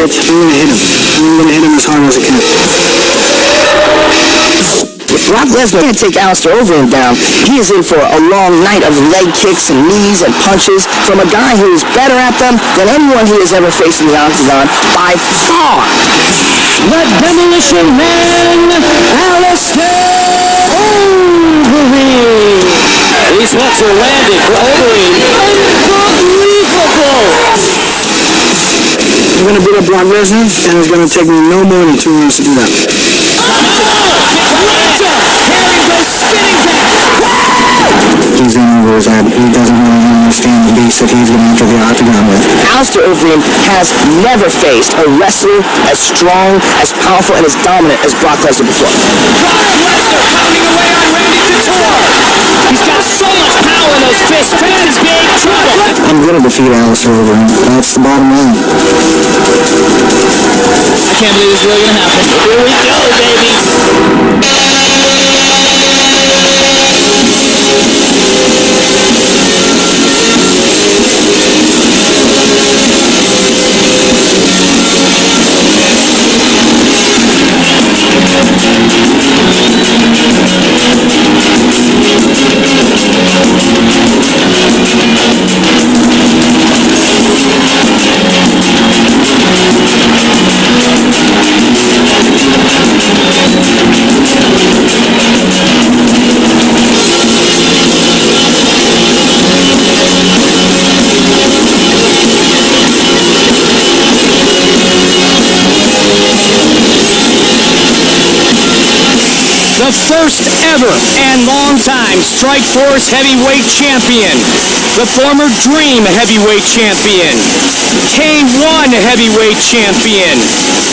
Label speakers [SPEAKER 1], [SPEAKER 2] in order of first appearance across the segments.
[SPEAKER 1] I'm going to hit him. I'm going to hit him as hard as I can.
[SPEAKER 2] If Brock Lesnar can't take Alistair Overeem down, he is in for a long night of leg kicks and knees and punches from a guy who is better at them than anyone he has ever faced in the octagon by far.
[SPEAKER 3] The Demolition Man, Alistair Overeem.
[SPEAKER 4] These hooks are landed for Overeem. Unbelievable!
[SPEAKER 1] I'm going to beat up Brock Lesnar, and it's going to take me no more than 2 minutes to do that.
[SPEAKER 3] Harry goes spinning back.
[SPEAKER 1] He's in over his head. He doesn't really understand the beast that he's going to enter the octagon with.
[SPEAKER 2] Alistair Overeem has never faced a wrestler as strong, as powerful, and as dominant as Brock Lesnar before.
[SPEAKER 3] Brock Lesnar pounding away on Randy Couture. He's got so much power in those fists. Fans is big trouble.
[SPEAKER 1] I'm going to defeat Alistair Overeem. That's the bottom line.
[SPEAKER 3] I can't believe this is really going to happen. Here we go, baby.
[SPEAKER 4] The first ever and long-time Strikeforce heavyweight champion, the former Dream heavyweight champion, K1 heavyweight champion,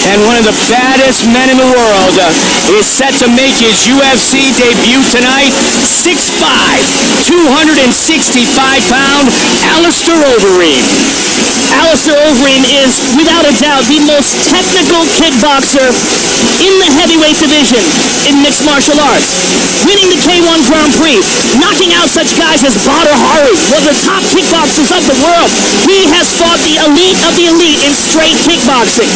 [SPEAKER 4] and one of the baddest men in the world is set to make his UFC debut tonight. 6'5", 265-pound Alistair Overeem.
[SPEAKER 3] Alistair Overeem is, without a doubt, the most technical kickboxer in the heavyweight division in mixed martial arts. Winning the K1 Grand Prix, knocking out such guys as Badr Hari, one of the top kickboxers of the world. He has fought the elite of the elite in straight kickboxing.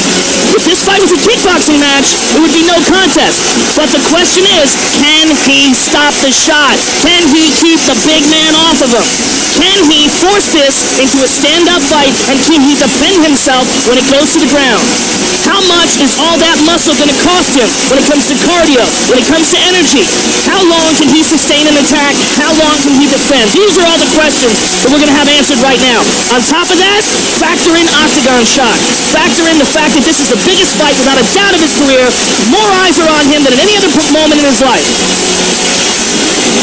[SPEAKER 3] If this fight was a kickboxing match, it would be no contest. But the question is, can he stop the shot? Can he keep the big man off of him? Can he force this into a stand-up fight, and can he defend himself when it goes to the ground? How much is all that muscle going to cost him when it comes to cardio, when it comes to energy? How long can he sustain an attack? How long can he defend? These are all the questions that we're going to have answered right now. On top of that, factor in octagon shot. Factor in the fact that this is the biggest fight without a doubt of his career. More eyes are on him than at any other moment in his life.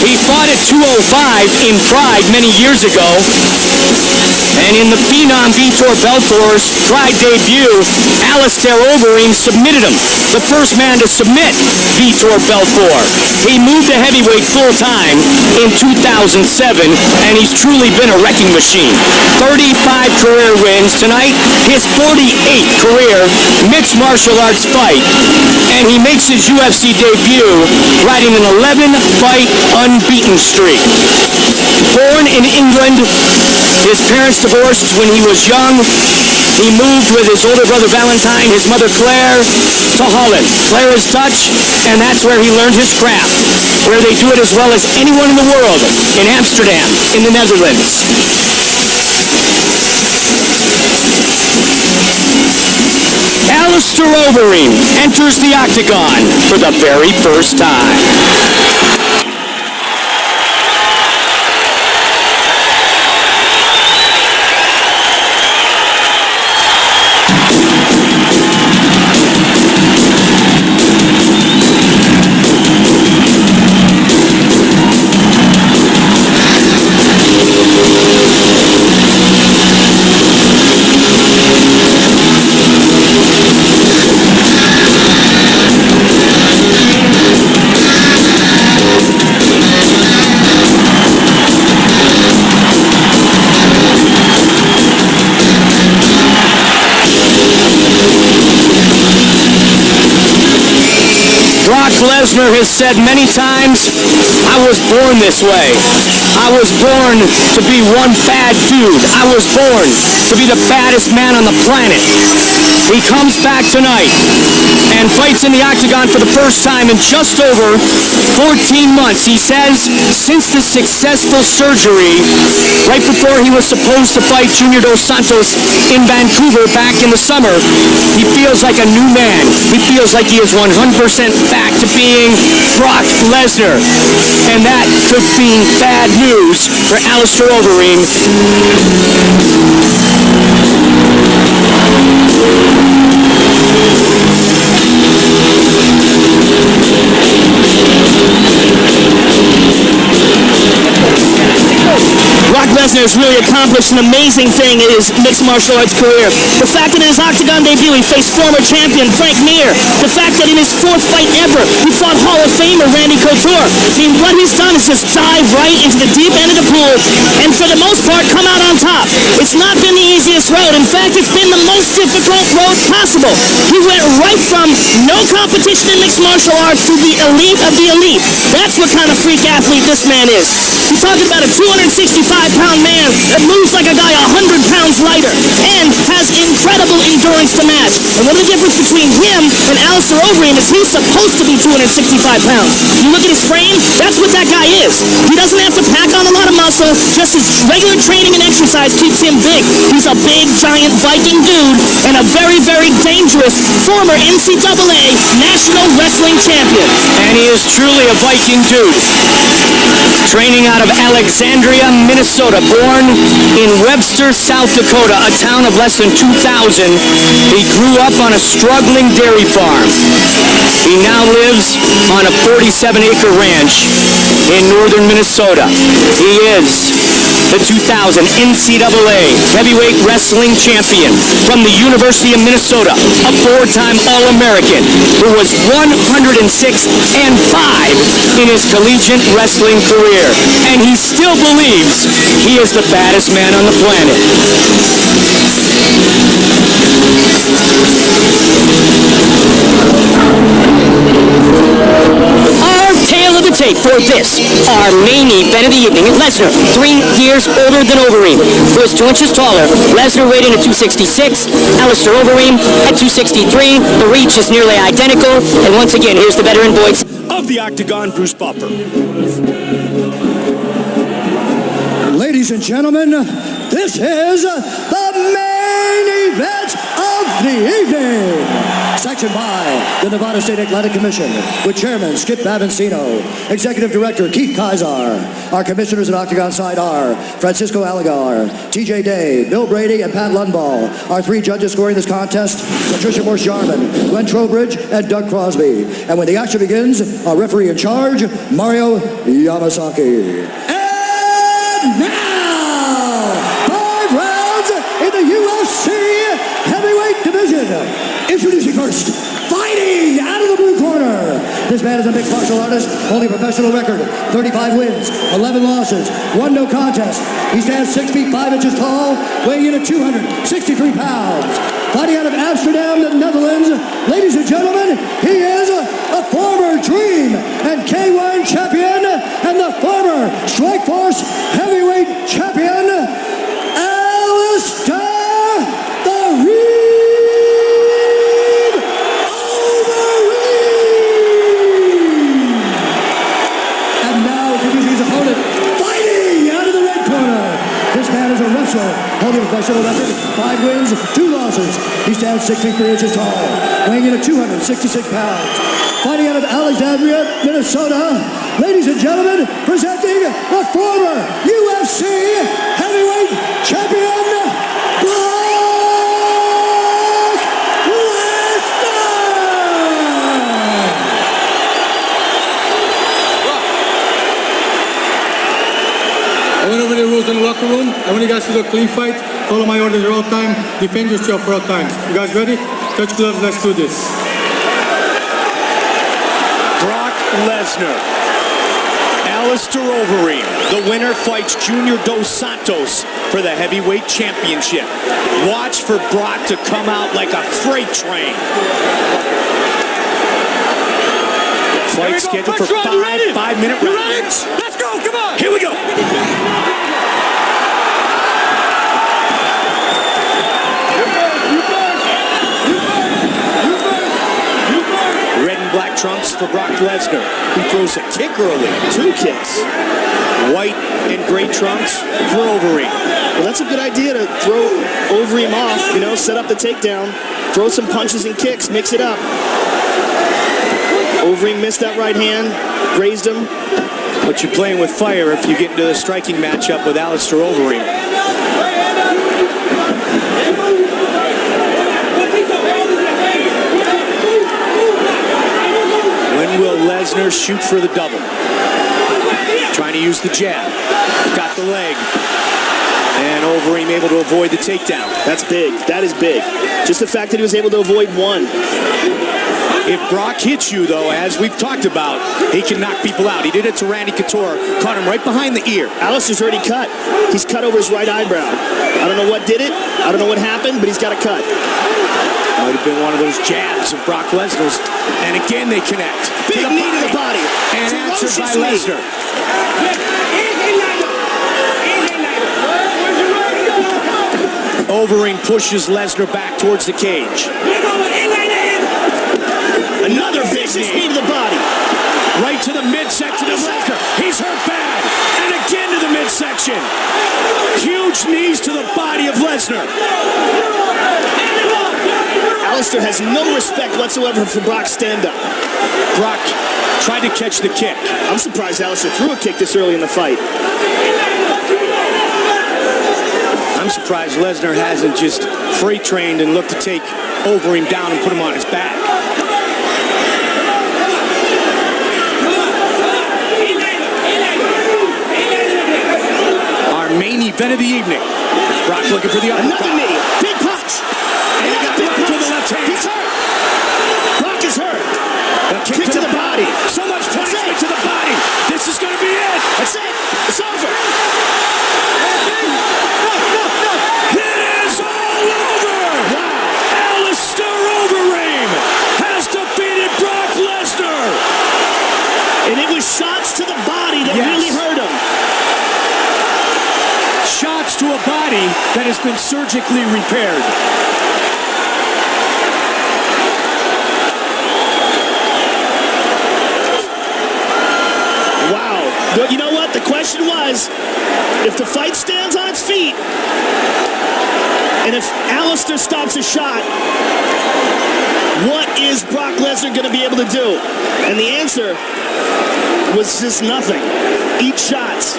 [SPEAKER 4] He fought at 205 in Pride many years ago, and in the Phenom Vitor Belfort's Pride debut, Alistair Overeem submitted him, the first man to submit Vitor Belfort. He moved to heavyweight full-time in 2007, and he's truly been a wrecking machine. 35 career wins tonight, his 48th career mixed martial arts fight, and he makes his UFC debut riding an 11-fight unbeaten streak. Born in England, his parents divorced when he was young. He moved with his older brother Valentine, his mother Claire, to Holland. Claire is Dutch, and that's where he learned his craft, where they do it as well as anyone in the world, in Amsterdam, in the Netherlands. Alistair Overeem enters the octagon for the very first time. Brock Lesnar has said many times, I was born this way. I was born to be one bad dude. I was born to be the baddest man on the planet. He comes back tonight and fights in the octagon for the first time in just over 14 months. He says since the successful surgery right before he was supposed to fight Junior Dos Santos in Vancouver back in the summer, he feels like a new man. He feels like he is 100% back to being Brock Lesnar. And that could be bad news for Alistair Overeem.
[SPEAKER 3] Brock Lesnar has really accomplished an amazing thing in his mixed martial arts career. The fact that in his octagon debut he faced former champion Frank Mir. The fact that in his fourth fight ever he fought Hall of Famer Randy Couture. I mean, what he's done is just dive right into the deep end of the pool and for the most part come out on top. It's not been the easiest road. In fact, it's been the most difficult road possible. He went right from no competition in mixed martial arts to the elite of the elite. That's what kind of freak athlete this man is. You're talking about a 265-pound man that moves like a guy 100 pounds lighter and has incredible endurance to match. And one of the difference between him and Alistair Overeem is he's supposed to be 265 pounds. You look at his frame, that's what that guy is. He doesn't have to pack on a lot of muscle, just his regular training and exercise keeps him big. He's a big, giant Viking dude and a very, very dangerous former NCAA National Wrestling Champion.
[SPEAKER 4] And he is truly a Viking dude. Training out of Alexandria, Minnesota, born in Webster, South Dakota, a town of less than 2,000. He grew up on a struggling dairy farm. He now lives on a 47-acre ranch in northern Minnesota. He is the 2000 NCAA Heavyweight Wrestling Champion from the University of Minnesota, a four-time All-American who was 106-5 in his collegiate wrestling career. And he still believes he is the baddest man on the planet.
[SPEAKER 5] Our tale of the tape for this, our main event of the evening. Lesnar, 3 years older than Overeem, who is 2 inches taller. Lesnar weighed in at 266, Alistair Overeem at 263. The reach is nearly identical. And once again, here's the veteran voice
[SPEAKER 6] of the Octagon, Bruce Buffer.
[SPEAKER 7] Ladies and gentlemen, this is the main event of the evening. Sanctioned by the Nevada State Athletic Commission with Chairman Skip Babancino, Executive Director Keith Kaiser. Our commissioners at Octagon side are Francisco Aligar, TJ Day, Bill Brady, and Pat Lundball. Our 3 judges scoring this contest, Patricia Morse-Jarman, Glenn Trowbridge, and Doug Crosby. And when the action begins, our referee in charge, Mario Yamasaki. And now, 5 rounds in the UFC heavyweight division. Introducing first, fighting out of the blue corner. This man is a mixed martial artist, only professional record, 35 wins, 11 losses, 1 no contest. He stands 6 feet 5 inches tall, weighing in at 263 pounds. Fighting out of Amsterdam, the Netherlands, ladies and gentlemen, he is a former Dream and K1 champion and the former Strikeforce heavyweight champion, Alistair Overeem. Holding a professional record, 5 wins, 2 losses. He stands 6 feet 3 inches tall, weighing in at 266 pounds. Fighting out of Alexandria, Minnesota, ladies and gentlemen, presenting the former UFC heavyweight champion, Brock Lesnar!
[SPEAKER 8] I went over the rules in the locker room. I want you guys to do a clean fight. Follow my orders at all time. Defend yourself for all times. You guys ready? Touch gloves. Let's do this.
[SPEAKER 6] Brock Lesnar. Alistair Overeem. The winner fights Junior Dos Santos for the heavyweight championship. Watch for Brock to come out like a freight train. Fight scheduled for 5-minute rounds. Let's go, come on. Here we go. black trunks for Brock Lesnar. He throws a kick early.
[SPEAKER 2] 2 kicks.
[SPEAKER 6] White and gray trunks for Overeem.
[SPEAKER 2] Well, that's a good idea to throw Overeem off, you know, set up the takedown, throw some punches and kicks, mix it up. Overeem missed that right hand, grazed him.
[SPEAKER 6] But you're playing with fire if you get into the striking matchup with Alistair Overeem. When will Lesnar shoot for the double? Trying to use the jab. Got the leg. And Overeem able to avoid the takedown.
[SPEAKER 2] That's big. That is big. Just the fact that he was able to avoid one.
[SPEAKER 6] If Brock hits you, though, as we've talked about, he can knock people out. He did it to Randy Couture. Caught him right behind the ear.
[SPEAKER 2] Alistair's already cut. He's cut over his right eyebrow. I don't know what did it. I don't know what happened, but he's got a cut.
[SPEAKER 6] Might have been one of those jabs of Brock Lesnar's. And again, they connect.
[SPEAKER 2] Big knee to the body.
[SPEAKER 6] And answered by Lesnar. Overeem pushes Lesnar back towards the cage.
[SPEAKER 2] Another vicious knee to the body.
[SPEAKER 6] Right to the midsection of Lesnar. He's hurt bad. And again to the midsection. Huge knees to the body of Lesnar.
[SPEAKER 2] Alistair has no respect whatsoever for Brock's stand-up.
[SPEAKER 6] Brock tried to catch the kick.
[SPEAKER 2] I'm surprised Alistair threw a kick this early in the fight.
[SPEAKER 6] I'm surprised Lesnar hasn't just freight trained and looked to take Overeem down and put him on his back. Our main event of the evening. Brock looking for the uppercut.
[SPEAKER 2] Another knee. Big punch.
[SPEAKER 6] And he got right to the left hand.
[SPEAKER 2] He's hurt. Brock is hurt.
[SPEAKER 6] A kick to the body. So much punishment to the body. This is going to be it.
[SPEAKER 2] That's it. It's over.
[SPEAKER 6] It is all over. Wow. Alistair Overeem has defeated Brock Lesnar.
[SPEAKER 2] And it was shots to the body that really hurt him.
[SPEAKER 6] Shots to a body that has been surgically repaired.
[SPEAKER 2] Wow. You know what? The question was, if the fight stands on its feet, and if Alistair stops a shot, what is Brock Lesnar going to be able to do? And the answer was just nothing. Eat shots.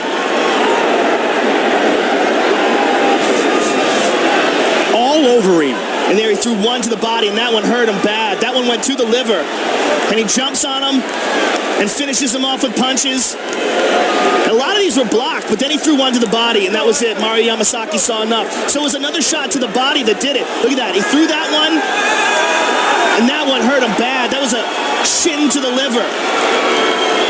[SPEAKER 6] All Overeem.
[SPEAKER 2] And there he threw one to the body, and that one hurt him bad. That one went to the liver. And he jumps on him and finishes him off with punches. A lot of these were blocked, but then he threw one to the body, and that was it. Mario Yamasaki saw enough. So it was another shot to the body that did it. Look at that. He threw that one, and that one hurt him bad. That was a shin to the liver.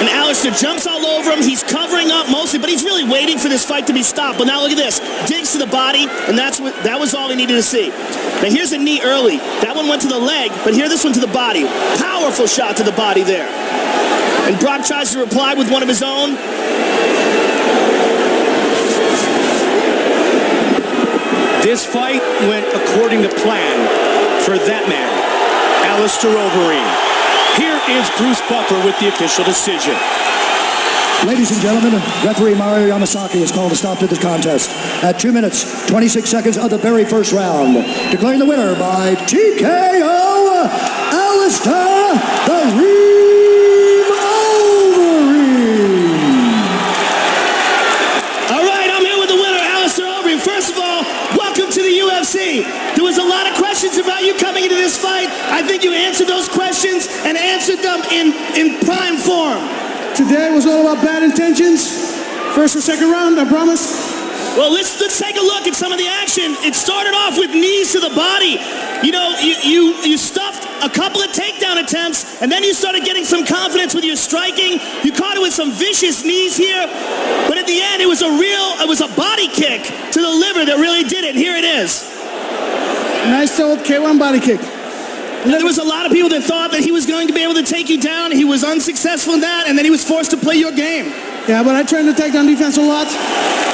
[SPEAKER 2] And Alistair jumps all over him. He's covering up mostly, but he's really waiting for this fight to be stopped. But now look at this. Digs to the body, and that was all he needed to see. Now here's a knee early. That one went to the leg, but here this one to the body. Powerful shot to the body there. And Brock tries to reply with one of his own.
[SPEAKER 6] This fight went according to plan for that man, Alistair Overeem. Here is Bruce Buffer with the official decision.
[SPEAKER 7] Ladies and gentlemen, referee Mario Yamasaki has called a stop to this contest at 2 minutes, 26 seconds of the very first round, declaring the winner by TKO, Alistair Overeem.
[SPEAKER 2] All right, I'm here with the winner, Alistair Overeem. First of all, welcome to the UFC. There was a lot of questions about you coming into this fight. I think you answered those questions and answered them in prime form.
[SPEAKER 9] Today was all about bad intentions. First or second round, I promise.
[SPEAKER 2] Well, let's take a look at some of the action. It started off with knees to the body. You know, you stuffed a couple of takedown attempts, and then you started getting some confidence with your striking. You caught it with some vicious knees here, but at the end, it was a body kick to the liver that really did it. And here it is.
[SPEAKER 9] Nice old K1 body kick.
[SPEAKER 2] Now, there was a lot of people that thought that he was going to be able to take you down. He was unsuccessful in that, and then he was forced to play your game.
[SPEAKER 9] Yeah, but I trained to take down defense a lot.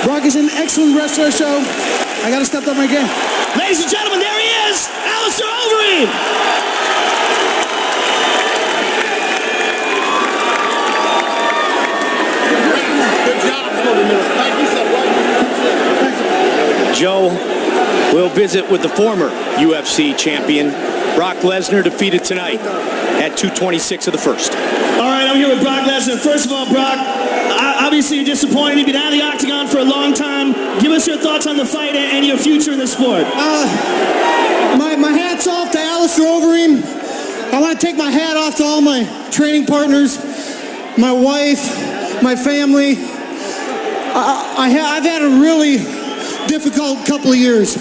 [SPEAKER 9] Brock is an excellent wrestler, so I got to step up my game.
[SPEAKER 2] Ladies and gentlemen, there he is, Alistair Overeem.
[SPEAKER 6] We'll visit with the former UFC champion, Brock Lesnar, defeated tonight at 226 of the first.
[SPEAKER 3] All right, I'm here with Brock Lesnar. First of all, Brock, obviously you're disappointed. You've been out of the octagon for a long time. Give us your thoughts on the fight and your future in the sport.
[SPEAKER 9] My hat's off to Alistair Overeem. I want to take my hat off to all my training partners, my wife, my family. I've had a really difficult couple of years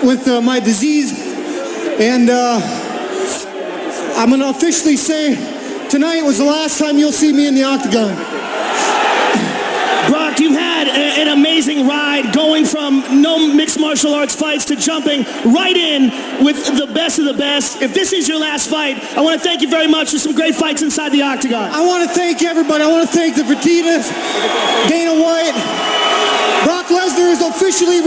[SPEAKER 9] with my disease, and I'm going to officially say tonight was the last time you'll see me in the octagon.
[SPEAKER 3] Brock, you've had an amazing ride going from no mixed martial arts fights to jumping right in with the best of the best. If this is your last fight, I want to thank you very much for some great fights inside the octagon.
[SPEAKER 9] I want to thank everybody. I want to thank the Fertittas, Dana White. Brock Lesnar is officially